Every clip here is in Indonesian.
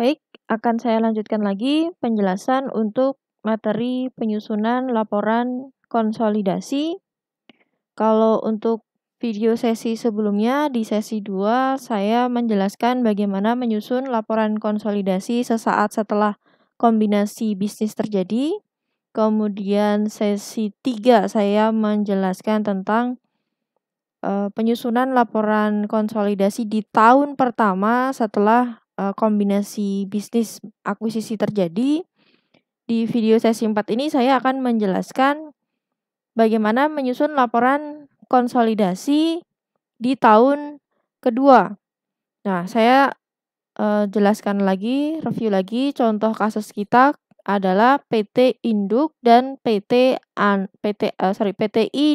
Baik, akan saya lanjutkan lagi penjelasan untuk materi penyusunan laporan konsolidasi. Kalau untuk video sesi sebelumnya, di sesi 2 saya menjelaskan bagaimana menyusun laporan konsolidasi sesaat setelah kombinasi bisnis terjadi. Kemudian sesi 3 saya menjelaskan tentang penyusunan laporan konsolidasi di tahun pertama setelah kombinasi bisnis akuisisi terjadi. Di video sesi 4 ini saya akan menjelaskan bagaimana menyusun laporan konsolidasi di tahun kedua. Nah, saya jelaskan lagi, review lagi contoh kasus kita adalah PT Induk dan PTI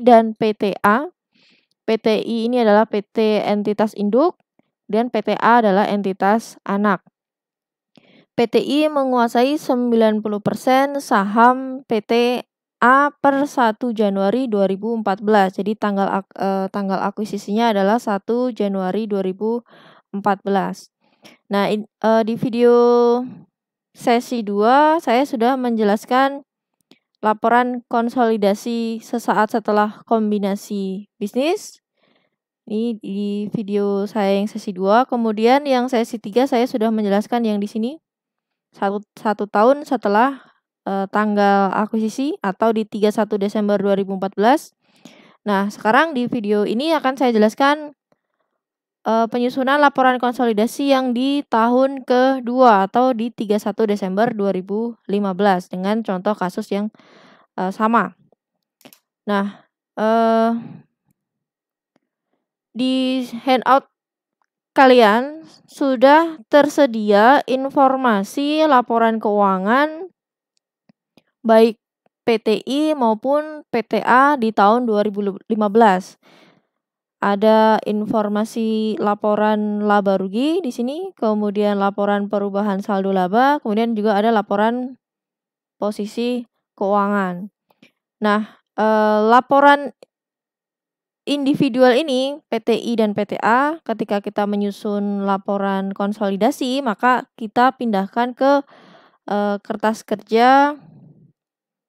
dan PTA. PTI ini adalah PT entitas induk dan PTA adalah entitas anak. PTI menguasai 90% saham PTA per 1 Januari 2014. Jadi tanggal akuisisinya adalah 1 Januari 2014. Nah, di video sesi 2 saya sudah menjelaskan laporan konsolidasi sesaat setelah kombinasi bisnis. Ini di video saya yang sesi 2. Kemudian yang sesi 3 saya sudah menjelaskan yang di sini. Satu tahun setelah tanggal akuisisi atau di 31 Desember 2014. Nah, sekarang di video ini akan saya jelaskan penyusunan laporan konsolidasi yang di tahun kedua atau di 31 Desember 2015 dengan contoh kasus yang sama. Nah, di handout kalian sudah tersedia informasi laporan keuangan baik PTI maupun PTA di tahun 2015. Ada informasi laporan laba rugi di sini, kemudian laporan perubahan saldo laba, kemudian juga ada laporan posisi keuangan. Nah, laporan individual ini, PTI dan PTA, ketika kita menyusun laporan konsolidasi, maka kita pindahkan ke kertas kerja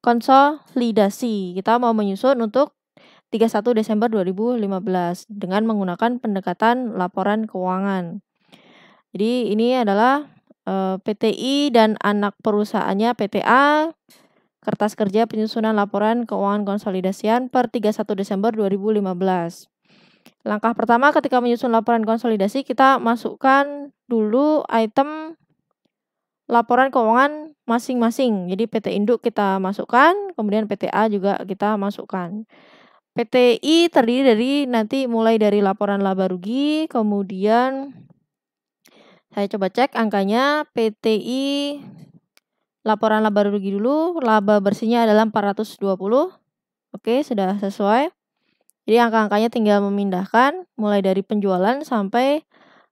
konsolidasi. Kita mau menyusun untuk 31 Desember 2015 dengan menggunakan pendekatan laporan keuangan. Jadi ini adalah PTI dan anak perusahaannya PTA, kertas kerja penyusunan laporan keuangan konsolidasian per 31 Desember 2015. Langkah pertama ketika menyusun laporan konsolidasi, kita masukkan dulu item laporan keuangan masing-masing. Jadi PT Induk kita masukkan, kemudian PTA juga kita masukkan. PTI terdiri dari nanti mulai dari laporan laba rugi, kemudian saya coba cek angkanya. PTI laporan laba rugi dulu, laba bersihnya adalah 420. Oke, sudah sesuai. Jadi angka-angkanya tinggal memindahkan mulai dari penjualan sampai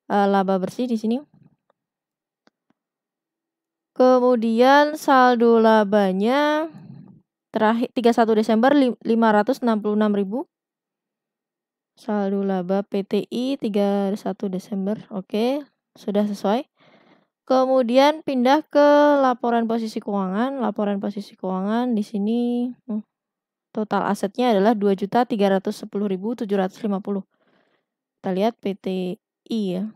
laba bersih di sini. Kemudian saldo labanya terakhir 31 Desember 566.000. Saldo laba PTI 31 Desember. Oke, sudah sesuai. Kemudian pindah ke laporan posisi keuangan. Laporan posisi keuangan di sini total asetnya adalah 2.310.750. Kita lihat PTI ya.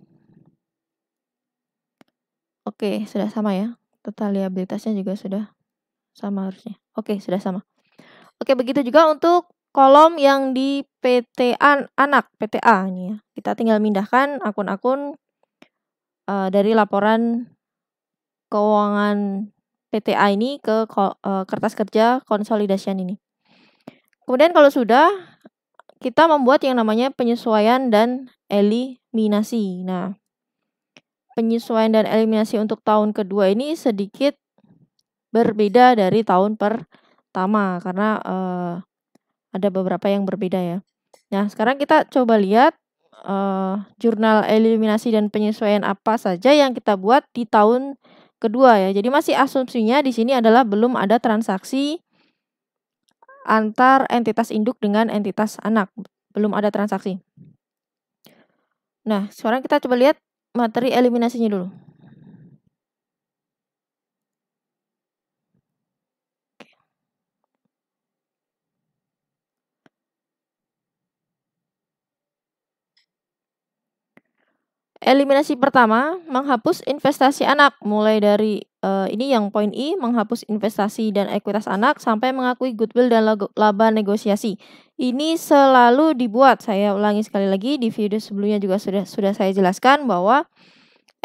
Oke, sudah sama ya. Total liabilitasnya juga sudah sama harusnya. Oke, sudah sama. Oke, begitu juga untuk kolom yang di anak PTA ini ya. Kita tinggal mindahkan akun-akun dari laporan keuangan PTA ini ke kertas kerja konsolidasian ini. Kemudian kalau sudah, kita membuat yang namanya penyesuaian dan eliminasi. Nah, penyesuaian dan eliminasi untuk tahun kedua ini sedikit berbeda dari tahun pertama karena ada beberapa yang berbeda ya. Nah, sekarang kita coba lihat jurnal eliminasi dan penyesuaian apa saja yang kita buat di tahun kedua ya. Jadi masih asumsinya di sini adalah belum ada transaksi antar entitas induk dengan entitas anak. Belum ada transaksi. Nah, sekarang kita coba lihat materi eliminasinya dulu. Eliminasi pertama, menghapus investasi anak. Mulai dari ini yang poin I, menghapus investasi dan ekuitas anak sampai mengakui goodwill dan laba negosiasi. Ini selalu dibuat. Saya ulangi sekali lagi, di video sebelumnya juga sudah saya jelaskan bahwa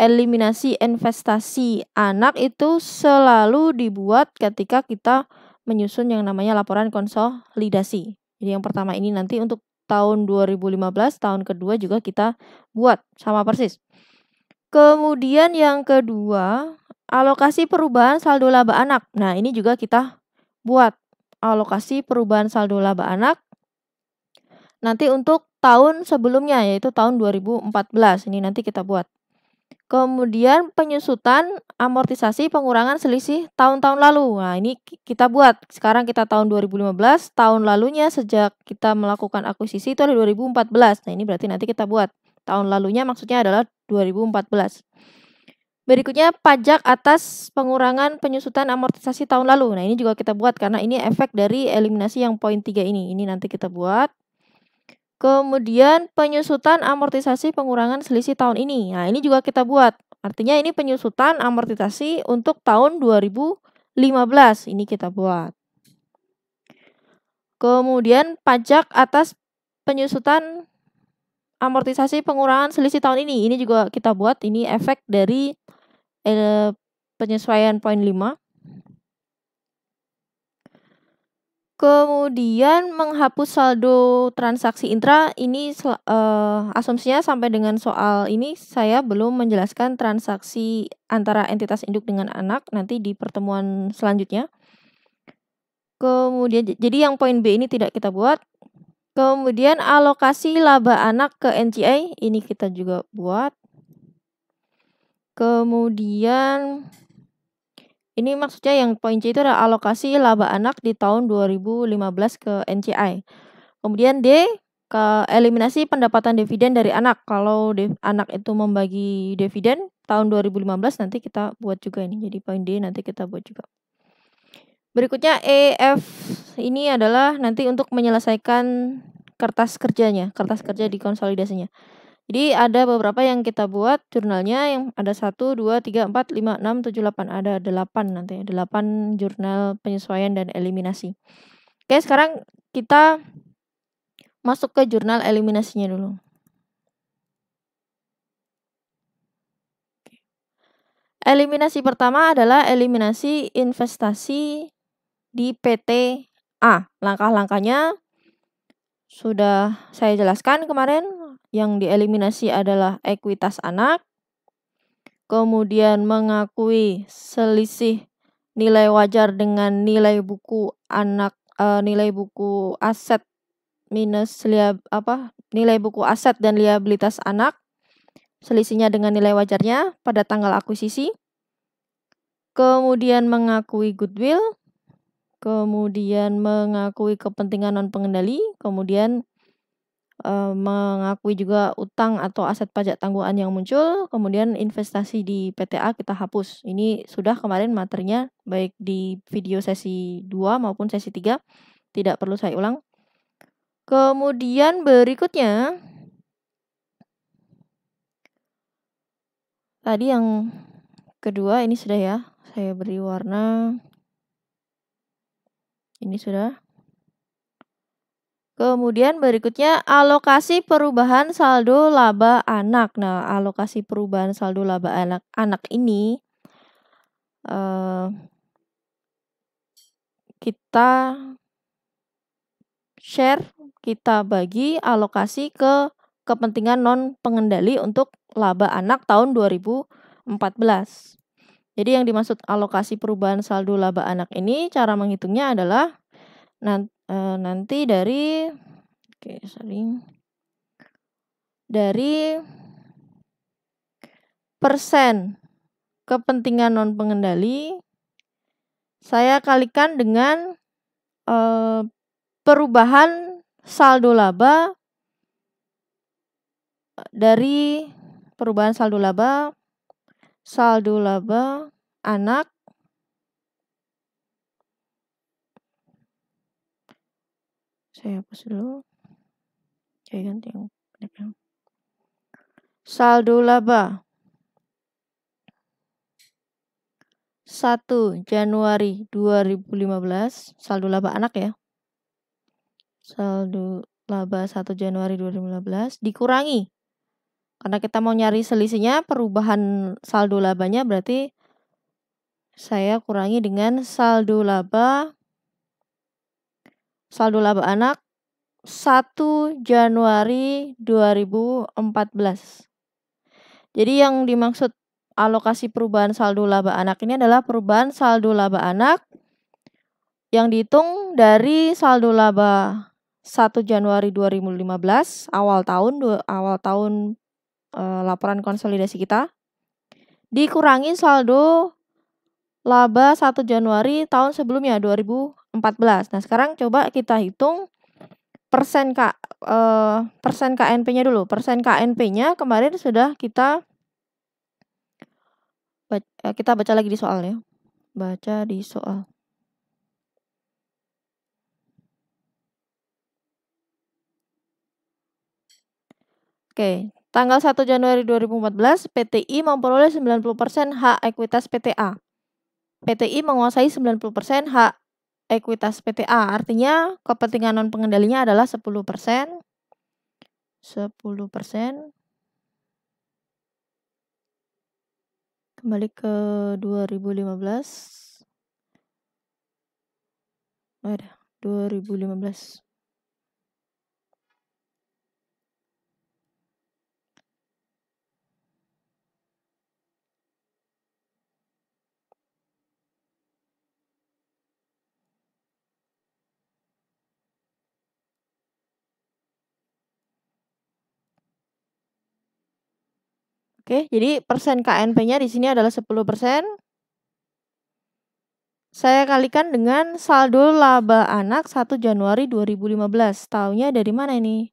eliminasi investasi anak itu selalu dibuat ketika kita menyusun yang namanya laporan konsolidasi. Jadi yang pertama ini nanti untuk tahun 2015, tahun kedua juga kita buat sama persis. Kemudian yang kedua, alokasi perubahan saldo laba anak. Nah, ini juga kita buat alokasi perubahan saldo laba anak nanti untuk tahun sebelumnya, yaitu tahun 2014. Ini nanti kita buat. Kemudian penyusutan amortisasi pengurangan selisih tahun-tahun lalu. Nah, ini kita buat. Sekarang kita tahun 2015, tahun lalunya sejak kita melakukan akuisisi itu adalah 2014. Nah, ini berarti nanti kita buat. Tahun lalunya maksudnya adalah 2014. Berikutnya pajak atas pengurangan penyusutan amortisasi tahun lalu. Nah, ini juga kita buat karena ini efek dari eliminasi yang poin 3 ini. Ini nanti kita buat. Kemudian penyusutan amortisasi pengurangan selisih tahun ini. Nah, ini juga kita buat. Artinya ini penyusutan amortisasi untuk tahun 2015. Ini kita buat. Kemudian pajak atas penyusutan amortisasi pengurangan selisih tahun ini. Ini juga kita buat. Ini efek dari penyesuaian poin 5. Kemudian menghapus saldo transaksi intra, ini asumsinya sampai dengan soal ini saya belum menjelaskan transaksi antara entitas induk dengan anak, nanti di pertemuan selanjutnya. Kemudian jadi yang poin B ini tidak kita buat. Kemudian alokasi laba anak ke NCI, ini kita juga buat. Kemudian ini maksudnya yang poin C itu adalah alokasi laba anak di tahun 2015 ke NCI. Kemudian D, ke eliminasi pendapatan dividen dari anak. Kalau anak itu membagi dividen tahun 2015 nanti kita buat juga ini. Jadi poin D nanti kita buat juga. Berikutnya E, F ini adalah nanti untuk menyelesaikan kertas kerjanya, kertas kerja di konsolidasinya. Jadi ada beberapa yang kita buat jurnalnya, yang ada 1, 2, 3, 4, 5, 6, 7, 8. Ada 8 nanti, 8 jurnal penyesuaian dan eliminasi. Oke, sekarang kita masuk ke jurnal eliminasinya dulu. Eliminasi pertama adalah eliminasi investasi di PT A. Langkah-langkahnya sudah saya jelaskan kemarin. Yang dieliminasi adalah ekuitas anak. Kemudian mengakui selisih nilai wajar dengan nilai buku anak, nilai buku aset minus nilai buku aset dan liabilitas anak, selisihnya dengan nilai wajarnya pada tanggal akuisisi. Kemudian mengakui goodwill, kemudian mengakui kepentingan non pengendali, kemudian mengakui juga utang atau aset pajak tangguhan yang muncul, kemudian investasi di PTA kita hapus. Ini sudah kemarin materinya baik di video sesi 2 maupun sesi 3, tidak perlu saya ulang. Kemudian berikutnya tadi yang kedua ini sudah ya, saya beri warna. Ini sudah. Kemudian berikutnya alokasi perubahan saldo laba anak. Nah, alokasi perubahan saldo laba anak ini kita share, kita bagi alokasi ke kepentingan non pengendali untuk laba anak tahun 2014. Jadi yang dimaksud alokasi perubahan saldo laba anak ini cara menghitungnya adalah nanti dari dari persen kepentingan non pengendali saya kalikan dengan perubahan saldo laba dari perubahan saldo laba anak saya hapus dulu, saya ganti yang Saldo laba 1 Januari 2015, saldo laba anak ya. Saldo laba 1 Januari 2015 dikurangi. Karena kita mau nyari selisihnya, perubahan saldo labanya, berarti saya kurangi dengan saldo laba anak 1 Januari 2014. Jadi yang dimaksud alokasi perubahan saldo laba anak ini adalah perubahan saldo laba anak yang dihitung dari saldo laba 1 Januari 2015 awal tahun laporan konsolidasi kita dikurangi saldo laba 1 Januari tahun sebelumnya 2014. Nah, sekarang coba kita hitung persen KNP-nya dulu. Persen KNP-nya kemarin sudah kita baca lagi di soal ya. Baca di soal. Oke, tanggal 1 Januari 2014 PTI memperoleh 90% hak ekuitas PTA. PTI menguasai 90% hak ekuitas PTA. Artinya kepentingan non pengendalinya adalah 10%. 10%. Kembali ke 2015. Ada 2015. Oke, jadi persen KNP-nya di sini adalah 10%. Saya kalikan dengan saldo laba anak 1 Januari 2015. Tahunya dari mana ini?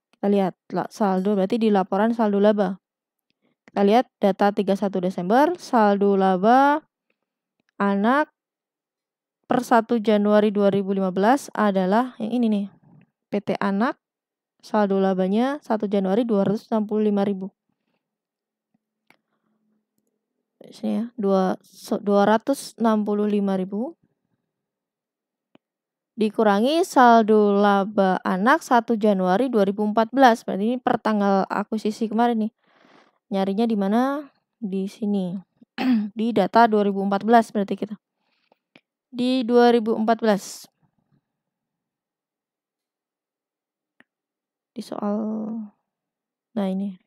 Kita lihat saldo berarti di laporan saldo laba. Kita lihat data 31 Desember, saldo laba anak per 1 Januari 2015 adalah yang ini nih. PT Anak, saldo labanya 1 Januari 265.000. Di sini ya, 265.000 dikurangi saldo laba anak 1 Januari 2014. Berarti ini per tanggal akuisisi kemarin nih. Nyarinya di mana? Di sini. Di data 2014 berarti kita. Di 2014. Di soal, nah ini.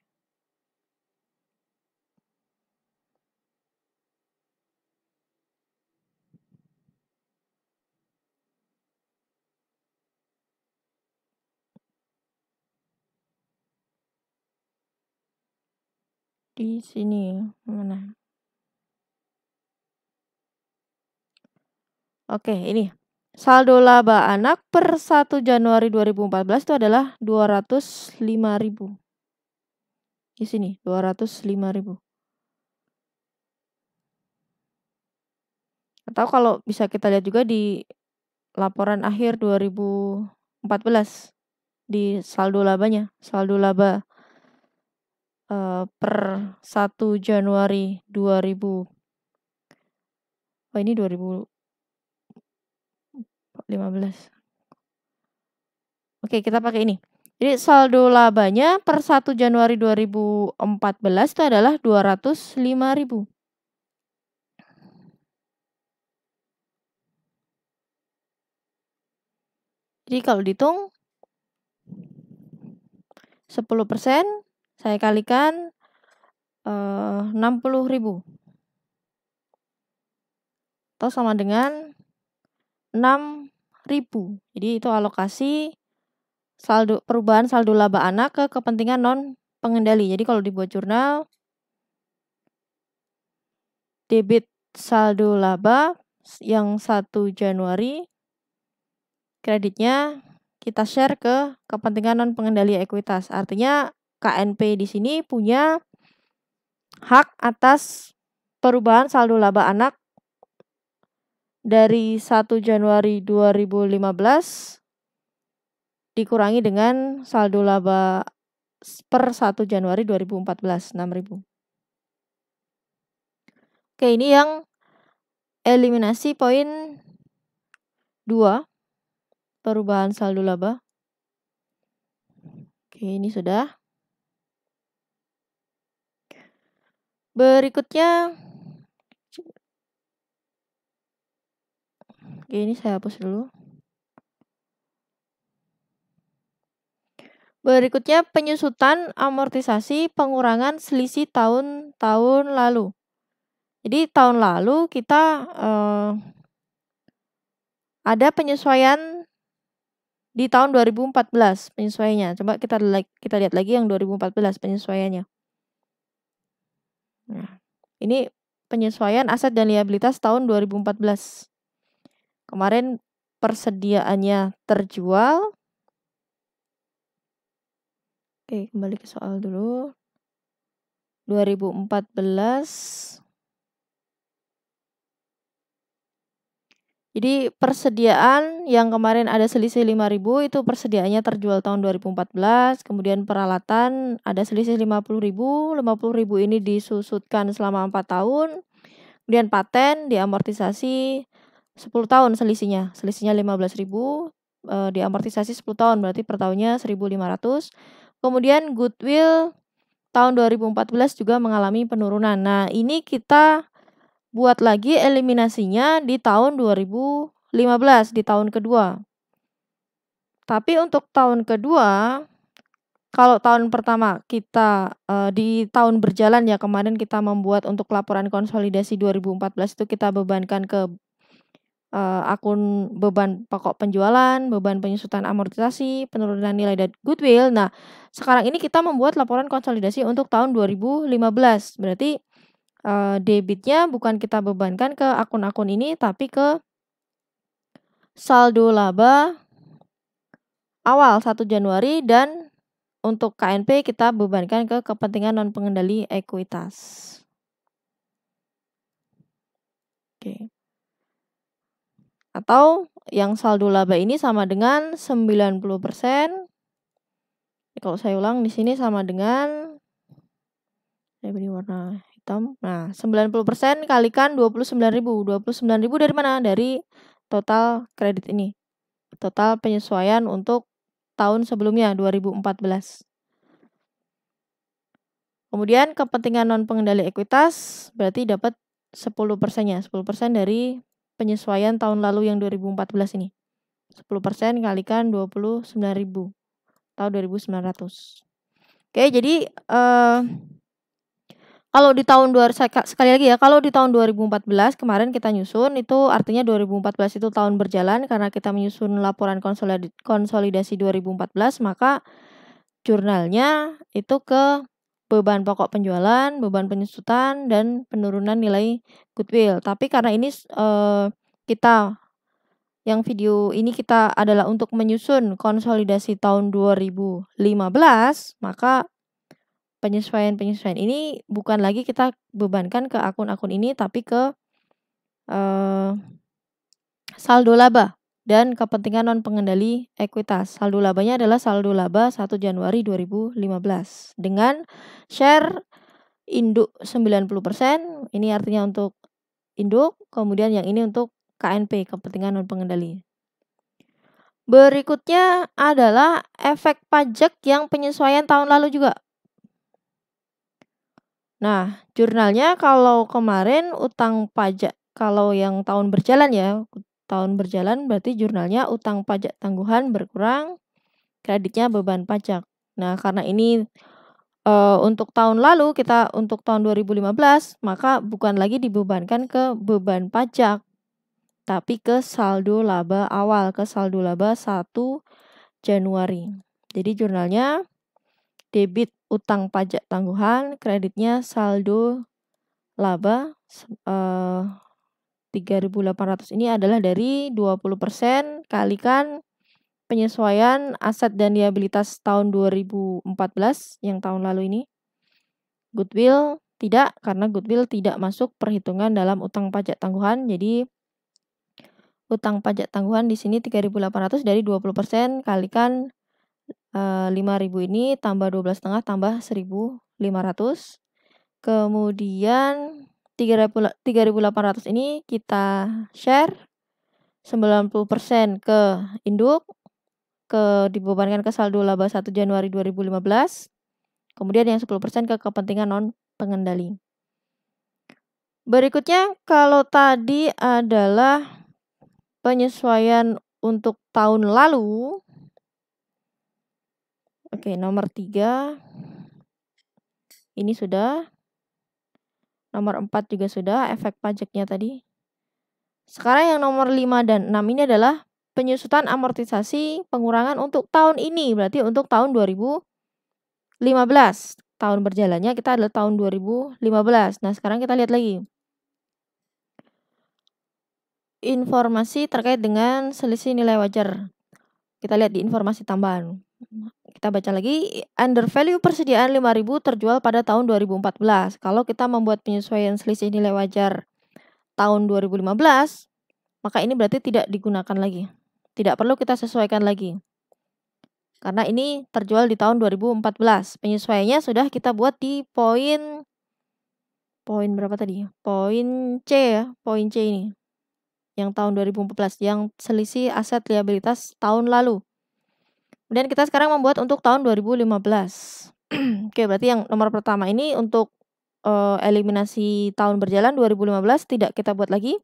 Di sini mana? Oke, ini. Saldo laba anak per 1 Januari 2014 itu adalah 205.000. Di sini 205.000. Atau kalau bisa kita lihat juga di laporan akhir 2014 di saldo labanya, saldo laba per 1 Januari 2000. Oh, ini 2015. Oke, kita pakai ini. Jadi saldo labanya per 1 Januari 2014 itu adalah 205.000. Jadi kalau dihitung 10% saya kalikan 60.000. Atau sama dengan 6.000. Jadi itu alokasi perubahan saldo laba anak ke kepentingan non pengendali. Jadi kalau dibuat jurnal, debit saldo laba yang 1 Januari, kreditnya kita share ke kepentingan non pengendali ekuitas. Artinya KNP di sini punya hak atas perubahan saldo laba anak dari 1 Januari 2015 dikurangi dengan saldo laba per 1 Januari 2014, 6.000. Oke, ini yang eliminasi poin 2, perubahan saldo laba. Oke, ini sudah. Berikutnya, oke, ini saya hapus dulu. Berikutnya penyusutan amortisasi pengurangan selisih tahun lalu. Jadi tahun lalu kita ada penyesuaian di tahun 2014 penyesuaiannya. Coba kita lihat lagi yang 2014 penyesuaiannya. Nah, ini penyesuaian aset dan liabilitas tahun 2014. Kemarin persediaannya terjual. Oke, kembali ke soal dulu. 2014. Jadi persediaan yang kemarin ada selisih 5.000 itu persediaannya terjual tahun 2014. Kemudian peralatan ada selisih 50.000. 50.000 ini disusutkan selama 4 tahun. Kemudian paten diamortisasi 10 tahun selisihnya. Selisihnya 15.000. Diamortisasi 10 tahun berarti per tahunnya 1.500. Kemudian goodwill tahun 2014 juga mengalami penurunan. Nah, ini kita buat lagi eliminasinya di tahun 2015, di tahun kedua. Tapi untuk tahun kedua, kalau tahun pertama kita di tahun berjalan ya, kemarin kita membuat untuk laporan konsolidasi 2014 itu kita bebankan ke akun beban pokok penjualan, beban penyusutan amortisasi, penurunan nilai dan goodwill. Nah, sekarang ini kita membuat laporan konsolidasi untuk tahun 2015. Berarti debitnya bukan kita bebankan ke akun-akun ini, tapi ke saldo laba awal 1 Januari, dan untuk KNP kita bebankan ke kepentingan non pengendali ekuitas. Oke. Atau yang saldo laba ini sama dengan 90%. Kalau saya ulang di sini sama dengan, saya beri warna hitam. Nah, 90% kalikan 29.000. 29.000 dari mana? Dari total kredit ini. Total penyesuaian untuk tahun sebelumnya 2014. Kemudian kepentingan non pengendali ekuitas berarti dapat 10%-nya. 10% dari penyesuaian tahun lalu yang 2014 ini. 10% kalikan 29.000 atau 2.900. Oke, jadi kalau di tahun sekali lagi ya, kalau di tahun 2014 kemarin kita nyusun, itu artinya 2014 itu tahun berjalan karena kita menyusun laporan konsolidasi 2014, maka jurnalnya itu ke beban pokok penjualan, beban penyusutan, dan penurunan nilai goodwill. Tapi karena ini yang video ini kita adalah untuk menyusun konsolidasi tahun 2015, maka penyesuaian ini bukan lagi kita bebankan ke akun-akun ini, tapi ke saldo laba dan kepentingan non pengendali ekuitas. Saldo labanya adalah saldo laba 1 Januari 2015 dengan share induk 90%. Ini artinya untuk induk, kemudian yang ini untuk KNP, kepentingan non pengendali. Berikutnya adalah efek pajak yang penyesuaian tahun lalu juga. Nah, jurnalnya kalau kemarin utang pajak, kalau yang tahun berjalan ya, tahun berjalan berarti jurnalnya utang pajak tangguhan berkurang, kreditnya beban pajak. Nah, karena ini untuk tahun lalu, kita untuk tahun 2015, maka bukan lagi dibebankan ke beban pajak, tapi ke saldo laba awal, ke saldo laba 1 Januari. Jadi jurnalnya debit utang pajak tangguhan, kreditnya saldo laba 3.800 ini adalah dari 20% kalikan penyesuaian aset dan liabilitas tahun 2014 yang tahun lalu ini. Goodwill tidak, karena goodwill tidak masuk perhitungan dalam utang pajak tangguhan. Jadi utang pajak tangguhan di sini 3.800 dari 20% kalikan 5.000 ini tambah 12,5 tambah 1.500. Kemudian 3.800 ini kita share 90% ke induk, dibebankan ke saldo laba 1 Januari 2015. Kemudian yang 10% ke kepentingan non pengendali. Berikutnya, kalau tadi adalah penyesuaian untuk tahun lalu. Oke, nomor 3. Ini sudah. Nomor 4 juga sudah, efek pajaknya tadi. Sekarang yang nomor 5 dan 6 ini adalah penyusutan amortisasi pengurangan untuk tahun ini. Berarti untuk tahun 2015. Tahun berjalannya kita adalah tahun 2015. Nah, sekarang kita lihat lagi. Informasi terkait dengan selisih nilai wajar. Kita lihat di informasi tambahan. Kita baca lagi, under value persediaan 5.000 terjual pada tahun 2014. Kalau kita membuat penyesuaian selisih nilai wajar tahun 2015, maka ini berarti tidak digunakan lagi. Tidak perlu kita sesuaikan lagi. Karena ini terjual di tahun 2014. Penyesuaiannya sudah kita buat di poin berapa tadi? Poin C ya, poin C ini. Yang tahun 2014, yang selisih aset liabilitas tahun lalu. Kemudian kita sekarang membuat untuk tahun 2015. Oke, berarti yang nomor pertama ini untuk eliminasi tahun berjalan 2015 tidak kita buat lagi.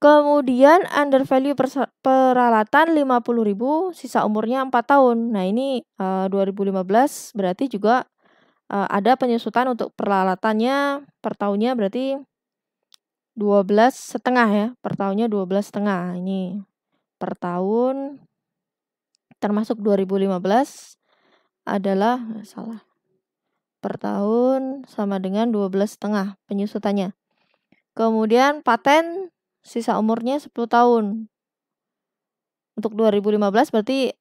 Kemudian under value peralatan 50.000, sisa umurnya 4 tahun. Nah, ini 2015 berarti juga ada penyusutan untuk peralatannya per tahunnya berarti 12,5 ya. Per tahunnya 12,5. Ini per tahun termasuk 2015 adalah salah. Per tahun sama dengan 12,5 penyusutannya. Kemudian paten sisa umurnya 10 tahun. Untuk 2015 berarti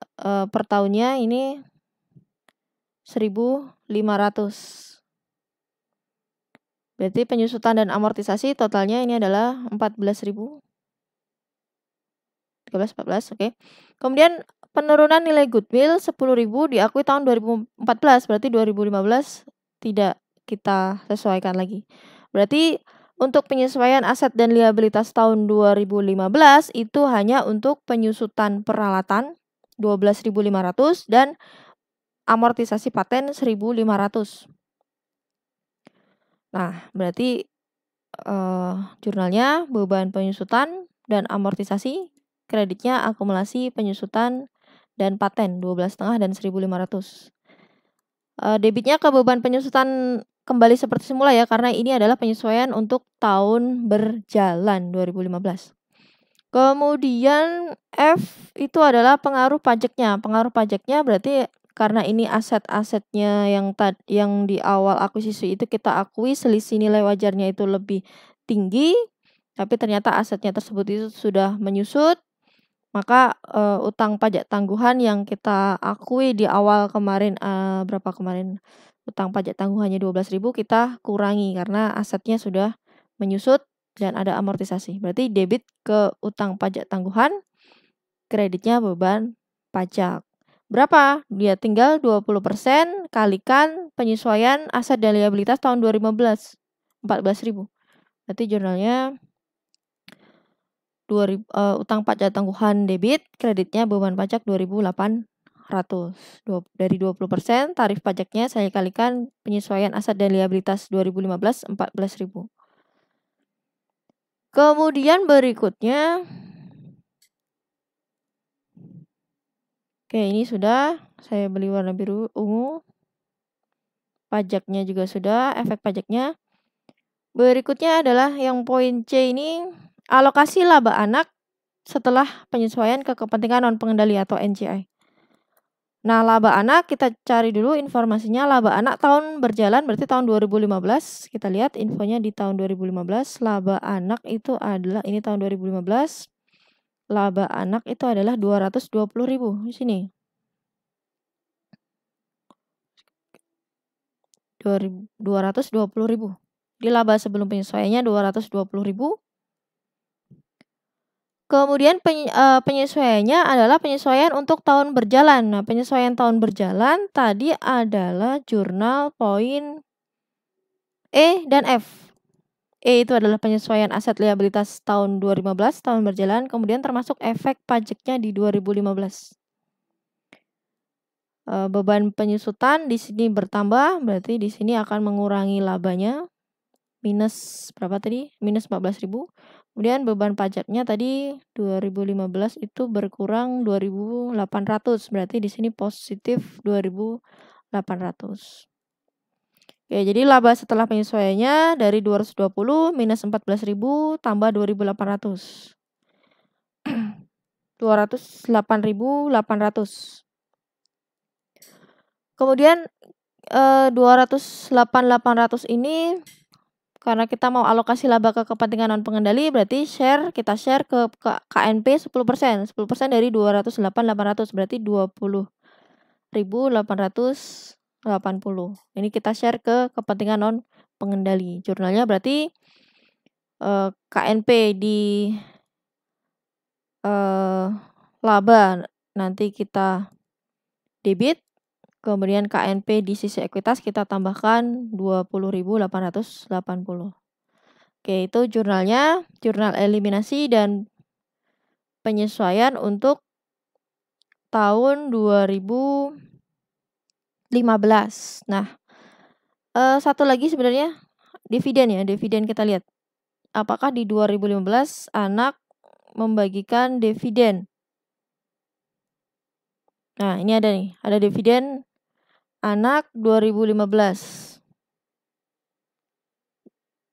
per tahunnya ini 1.500. Berarti penyusutan dan amortisasi totalnya ini adalah 14.000. 13, 14, oke. Kemudian penurunan nilai goodwill 10.000 diakui tahun 2014, berarti 2015 tidak kita sesuaikan lagi. Berarti untuk penyesuaian aset dan liabilitas tahun 2015 itu hanya untuk penyusutan peralatan 12.500 dan amortisasi paten 1.500. Nah, berarti jurnalnya beban penyusutan dan amortisasi, kreditnya akumulasi penyusutan dan paten 12,5 dan 1.500. Debitnya ke beban penyusutan kembali seperti semula ya, karena ini adalah penyesuaian untuk tahun berjalan 2015. Kemudian F itu adalah pengaruh pajaknya. Pengaruh pajaknya berarti karena ini aset-asetnya yang di awal akuisisi itu kita akui selisih nilai wajarnya itu lebih tinggi, tapi ternyata asetnya tersebut itu sudah menyusut, maka utang pajak tangguhan yang kita akui di awal kemarin, berapa kemarin? Utang pajak tangguhannya 12.000 kita kurangi karena asetnya sudah menyusut dan ada amortisasi. Berarti debit ke utang pajak tangguhan, kreditnya beban pajak. Berapa? Dia tinggal 20% kalikan penyesuaian aset dan liabilitas tahun 2015, 14.000. Berarti jurnalnya utang pajak tangguhan debit, kreditnya beban pajak 2.800. Dari 20% tarif pajaknya saya kalikan penyesuaian aset dan liabilitas 2015, 14.000. Kemudian berikutnya, oke, ini sudah saya beli warna biru ungu. Pajaknya juga sudah, efek pajaknya. Berikutnya adalah yang poin C ini, alokasi laba anak setelah penyesuaian ke kepentingan non pengendali atau NCI. Nah, laba anak kita cari dulu informasinya. Laba anak tahun berjalan berarti tahun 2015. Kita lihat infonya di tahun 2015. Laba anak itu adalah, ini tahun 2015. Laba anak itu adalah 220.000 di sini. 220.000. Di laba sebelum penyesuaiannya 220.000. Kemudian penyesuaiannya adalah penyesuaian untuk tahun berjalan. Nah, penyesuaian tahun berjalan tadi adalah jurnal poin E dan F. E itu adalah penyesuaian aset liabilitas tahun 2015, tahun berjalan, kemudian termasuk efek pajaknya di 2015. Beban penyusutan di sini bertambah, berarti di sini akan mengurangi labanya. Minus berapa tadi? Minus 14.000. Kemudian beban pajaknya tadi 2015 itu berkurang 2.800, berarti di sini positif 2.800. Oke, jadi laba setelah penyesuaiannya dari 220 minus 14.000 tambah 2.800. 208.800. Kemudian 208.800 ini karena kita mau alokasi laba ke kepentingan non pengendali, berarti kita share ke KNP 10%. 10% dari 208.800 berarti 20.880. Ini kita share ke kepentingan non pengendali. Jurnalnya berarti KNP di laba nanti kita debit, kemudian KNP di sisi ekuitas kita tambahkan 20.880. Oke, itu jurnalnya, jurnal eliminasi dan penyesuaian untuk tahun 2015. Nah, satu lagi sebenarnya dividen ya, dividen kita lihat. Apakah di 2015 anak membagikan dividen? Nah, ini ada nih, ada dividen anak 2015.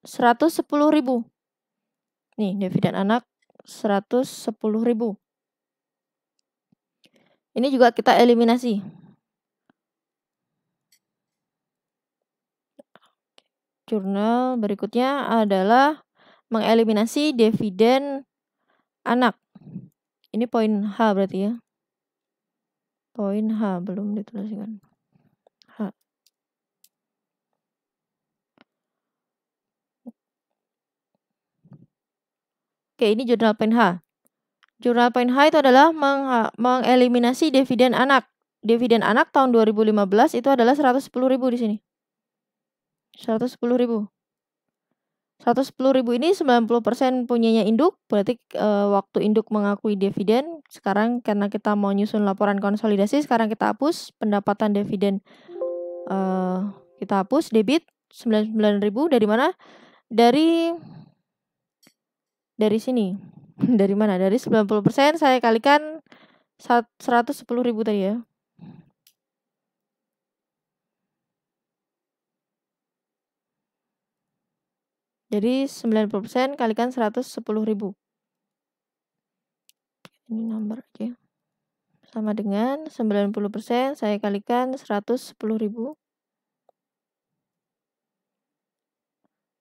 110.000. Nih, dividen anak 110.000. Ini juga kita eliminasi. Jurnal berikutnya adalah mengeliminasi dividen anak. Ini poin H berarti ya. Poin H belum dituliskan. H. Oke, ini jurnal poin H. Jurnal poin H itu adalah mengeliminasi dividen anak. Dividen anak tahun 2015 itu adalah 110.000 di sini. 110.000. 110.000 ini 90% punyanya induk, berarti waktu induk mengakui dividen. Sekarang karena kita mau nyusun laporan konsolidasi, sekarang kita hapus pendapatan dividen. Kita hapus debit 99.000 dari mana? Dari sini. Dari mana? Dari 90% saya kalikan 110.000 tadi ya. Jadi 90% kalikan 110.000. Ini nomor aja. Sama dengan 90% saya kalikan 110.000.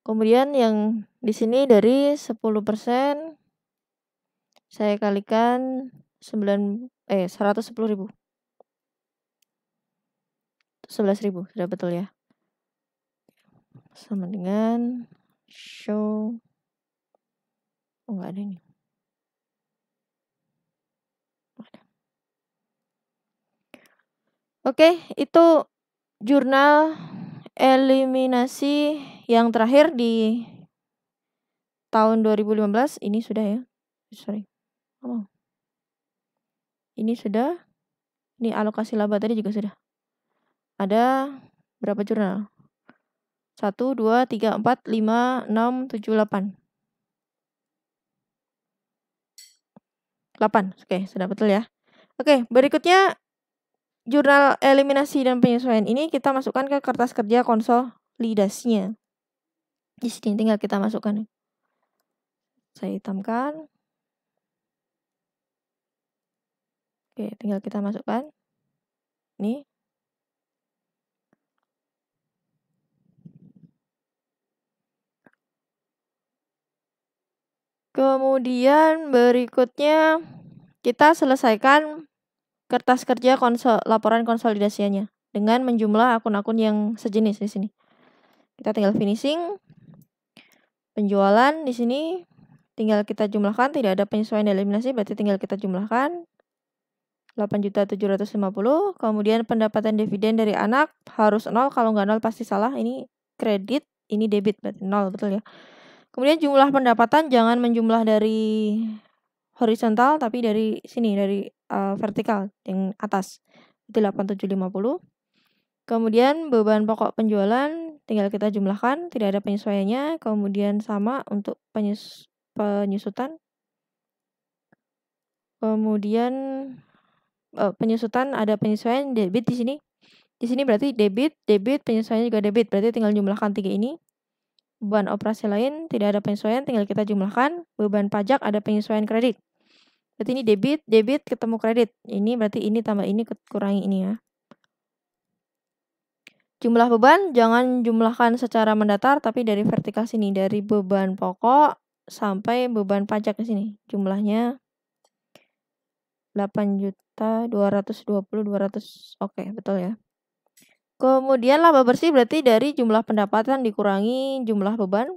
Kemudian yang di sini dari 10% saya kalikan 110.000. 11.000, sudah betul ya. Sama dengan show. Oh, enggak ada ini. Oke, itu jurnal eliminasi yang terakhir di tahun 2015. Ini sudah ya. Sorry. Oh. Ini sudah. Ini alokasi laba tadi juga sudah. Ada berapa jurnal? 1, 2, 3, 4, 5, 6, 7, 8. 8. Oke, sudah betul ya. Oke, berikutnya jurnal eliminasi dan penyesuaian ini kita masukkan ke kertas kerja konsolidasinya. Di sini tinggal kita masukkan. Saya hitamkan. Oke, tinggal kita masukkan. Ini. Kemudian berikutnya kita selesaikan kertas kerja laporan konsolidasinya dengan menjumlah akun-akun yang sejenis di sini. Kita tinggal finishing. Penjualan di sini tinggal kita jumlahkan, tidak ada penyesuaian eliminasi, berarti tinggal kita jumlahkan. 8.750.000. Kemudian pendapatan dividen dari anak harus 0, kalau nggak 0 pasti salah. Ini kredit, ini debit, berarti 0, betul ya. Kemudian jumlah pendapatan jangan menjumlah dari horizontal, tapi dari sini, dari vertikal, yang atas. Itu 8.750. Kemudian beban pokok penjualan tinggal kita jumlahkan, tidak ada penyesuaiannya. Kemudian sama untuk penyusutan. Kemudian penyusutan ada penyesuaian debit di sini. Di sini berarti debit, penyesuaiannya juga debit, berarti tinggal jumlahkan 3 ini. Beban operasi lain tidak ada penyesuaian, tinggal kita jumlahkan. Beban pajak ada penyesuaian kredit. Berarti ini debit ketemu kredit. Ini berarti ini tambah ini kurangi ini ya. Jumlah beban jangan jumlahkan secara mendatar, tapi dari vertikal sini, dari beban pokok sampai beban pajak di sini. Jumlahnya 8.220.200. Oke, betul ya. Kemudian laba bersih berarti dari jumlah pendapatan dikurangi jumlah beban.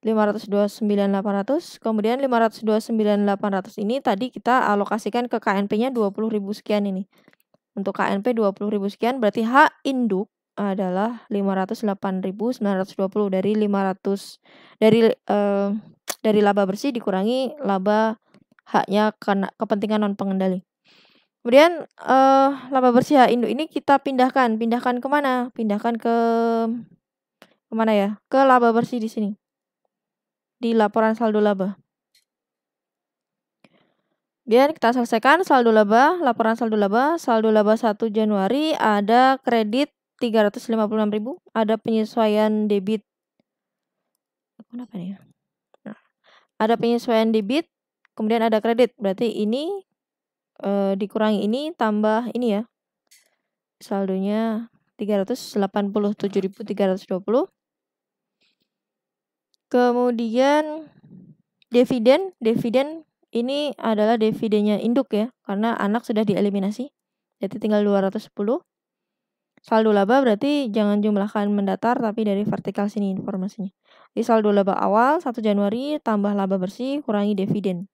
529.800. Kemudian 529.800 ini tadi kita alokasikan ke KNP-nya 20.000 sekian ini. Untuk KNP 20.000 sekian, berarti H induk adalah 508.920 dari 500 dari laba bersih dikurangi laba H-nya kepentingan non pengendali. Kemudian laba bersih H induk ini kita pindahkan kemana? Pindahkan ke kemana ya? Ke laba bersih di sini, di laporan saldo laba. Kemudian kita selesaikan saldo laba, laporan saldo laba 1 Januari ada kredit 356.000, ada penyesuaian debit. Kenapa nih? Nah, ada penyesuaian debit, kemudian ada kredit. Berarti ini dikurangi ini tambah ini ya. Saldonya 387.320. Kemudian dividen ini adalah dividennya induk ya, karena anak sudah dieliminasi. Jadi tinggal 210. Saldo laba berarti jangan jumlahkan mendatar, tapi dari vertikal sini informasinya. Di saldo laba awal 1 Januari tambah laba bersih kurangi dividen.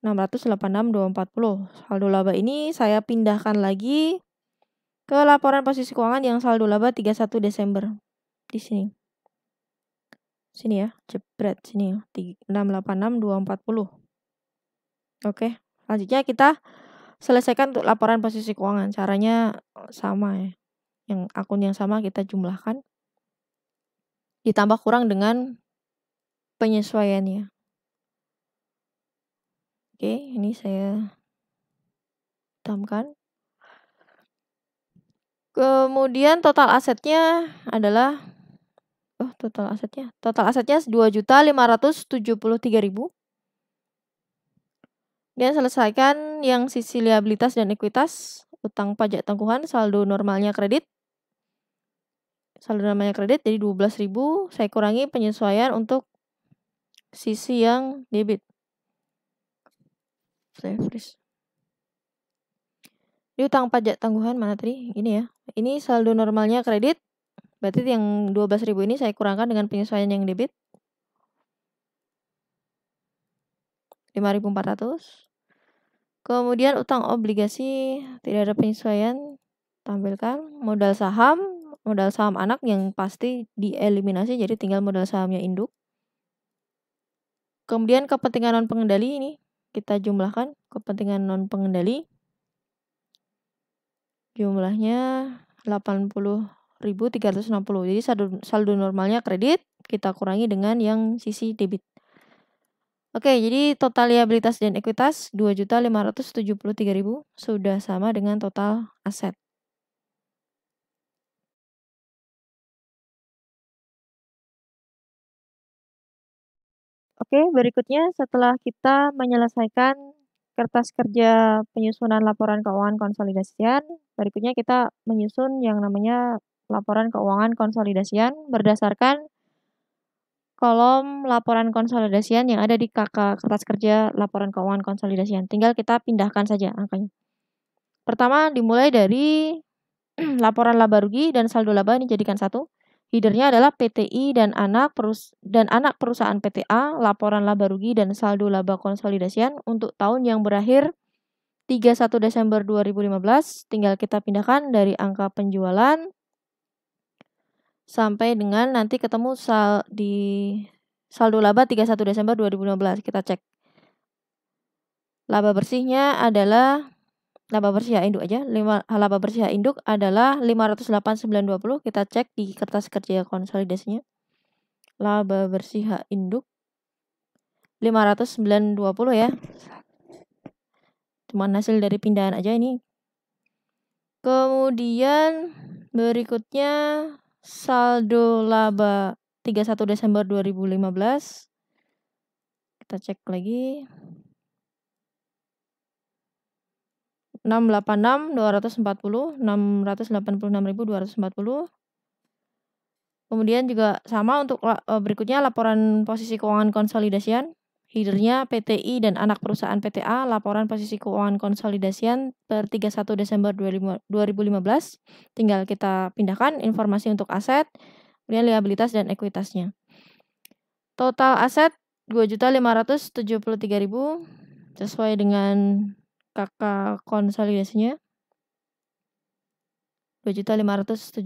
686.240. Saldo laba ini saya pindahkan lagi ke laporan posisi keuangan yang saldo laba 31 Desember. Di sini. Sini ya, jebret sini ya. 686.240. Oke, selanjutnya kita selesaikan untuk laporan posisi keuangan. Caranya sama ya. Yang akun yang sama kita jumlahkan. Ditambah kurang dengan penyesuaiannya. Oke, ini saya tambahkan. Kemudian total asetnya adalah total asetnya 2.573.000. Dan selesaikan yang sisi liabilitas dan ekuitas, utang pajak tangguhan, saldo normalnya kredit. Saldo normalnya kredit jadi 12.000, saya kurangi penyesuaian untuk sisi yang debit. Saya freeze. Di utang pajak tangguhan mana tadi? Ini ya. Ini saldo normalnya kredit. Berarti yang 12.000 ini saya kurangkan dengan penyesuaian yang debit. 5.400. Kemudian utang obligasi tidak ada penyesuaian. Tampilkan modal saham anak yang pasti dieliminasi, jadi tinggal modal sahamnya induk. Kemudian kepentingan non pengendali ini kita jumlahkan, kepentingan non pengendali jumlahnya 80.360. Jadi saldo normalnya kredit kita kurangi dengan yang sisi debit. Oke, jadi total liabilitas dan ekuitas 2.573.000 sudah sama dengan total aset. Oke, berikutnya setelah kita menyelesaikan kertas kerja penyusunan laporan keuangan konsolidasian, berikutnya kita menyusun yang namanya laporan keuangan konsolidasian berdasarkan kolom laporan konsolidasian yang ada di kertas kerja laporan keuangan konsolidasian. Tinggal kita pindahkan saja angkanya. Pertama dimulai dari laporan laba rugi dan saldo laba ini jadikan satu. Headernya adalah PTI dan anak perusahaan PTA, laporan laba rugi dan saldo laba konsolidasian untuk tahun yang berakhir 31 Desember 2015. Tinggal kita pindahkan dari angka penjualan sampai dengan nanti ketemu di saldo laba 31 Desember 2015. Kita cek. Laba bersihnya adalah laba bersih induk aja. Laba bersih induk adalah 508.920. Kita cek di kertas kerja konsolidasinya. Laba bersih induk 509.20 ya. Cuman hasil dari pindahan aja ini. Kemudian berikutnya saldo laba 31 Desember 2015. Kita cek lagi. 686.240, 686.240. Kemudian juga sama untuk berikutnya laporan posisi keuangan konsolidasian. Headernya PTI dan anak perusahaan PTA, laporan posisi keuangan konsolidasian per 31 Desember 2015. Tinggal kita pindahkan informasi untuk aset, kemudian liabilitas dan ekuitasnya. Total aset 2.573.000 sesuai dengan kakak konsolidasinya. 2.573.000.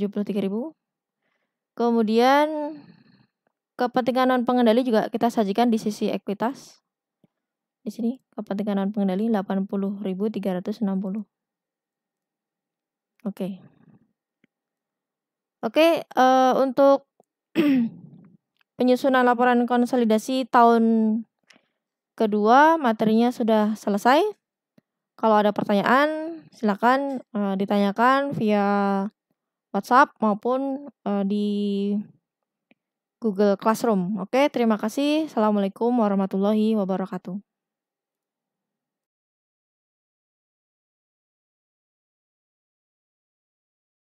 Kemudian kepentingan non pengendali juga kita sajikan di sisi ekuitas. Di sini kepentingan non pengendali 80.360. Oke. Untuk penyusunan laporan konsolidasi tahun kedua materinya sudah selesai. Kalau ada pertanyaan silakan ditanyakan via WhatsApp maupun di Google Classroom. Oke, terima kasih. Assalamualaikum warahmatullahi wabarakatuh.